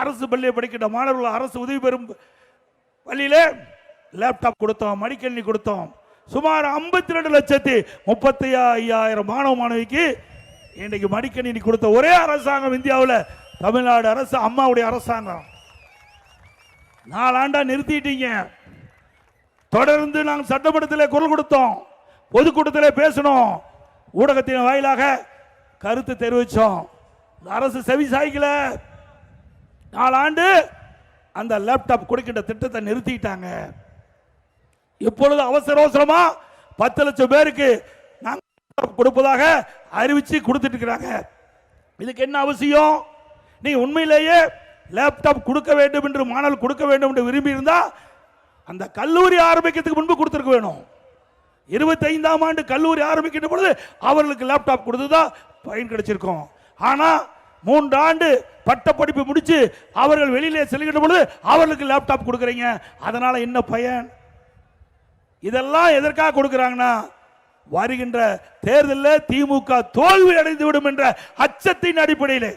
அரசு பள்ளியை படிக்கின்ற மாணவர்கள் அரசு உதவி பெறும் பள்ளியிலே லேப்டாப் கொடுத்தோம், மடிக்கணினி கொடுத்தோம். சுமார் 52,35,000 மாணவ மாணவிக்கு இன்றைக்கு மடிக்கணினி கொடுத்த ஒரே அரசாங்கம் இந்தியாவில் தமிழ்நாடு அரசு, அம்மாவுடைய அரசாங்கம். 4 ஆண்டா நிறுத்திட்டீங்க. தொடர்ந்து நாங்கள் சட்டமன்றத்தில் குரல் கொடுத்தோம், பொதுக்கூட்டத்தில் பேசணும், ஊடகத்தின் வாயிலாக கருத்து தெரிவித்தோம். அரசு செவி சாய்க்கல. 4 ஆண்டு அந்த லேப்டாப் கொடுக்கின்ற திட்டத்தை நிறுத்திட்டாங்க. இப்பொழுது அவசர அவசரமா 10 லட்சம் பேருக்கு நாங்கள் கொடுப்பதாக அறிவிச்சு கொடுத்துட்டு இருக்கிறாங்க. இதுக்கு என்ன அவசியம்? நீ உண்மையிலேயே லேப்டாப் கொடுக்க வேண்டும் என்று, மாணவர்கள் கொடுக்க வேண்டும் என்று விரும்பி இருந்தா அந்த கல்லூரி ஆரம்பிக்கிறதுக்கு முன்பு கொடுத்திருக்க வேணும். 25ஆம் ஆண்டு கல்லூரி ஆரம்பிக்கின்ற பொழுது அவர்களுக்கு லேப்டாப் கொடுத்துதான் பயன் கிடைச்சிருக்கும். ஆனா 3 ஆண்டு பட்ட படிப்பு முடிச்சு அவர்கள் வெளியிலே செல்கின்ற பொழுது அவர்களுக்கு லேப்டாப் கொடுக்குறீங்க. அதனால என்ன பயன்? இதெல்லாம் எதற்காக கொடுக்கிறாங்கன்னா, வருகின்ற தேர்தலில் திமுக தோல்வி அடைந்து விடும் என்ற அச்சத்தின் அடிப்படையில்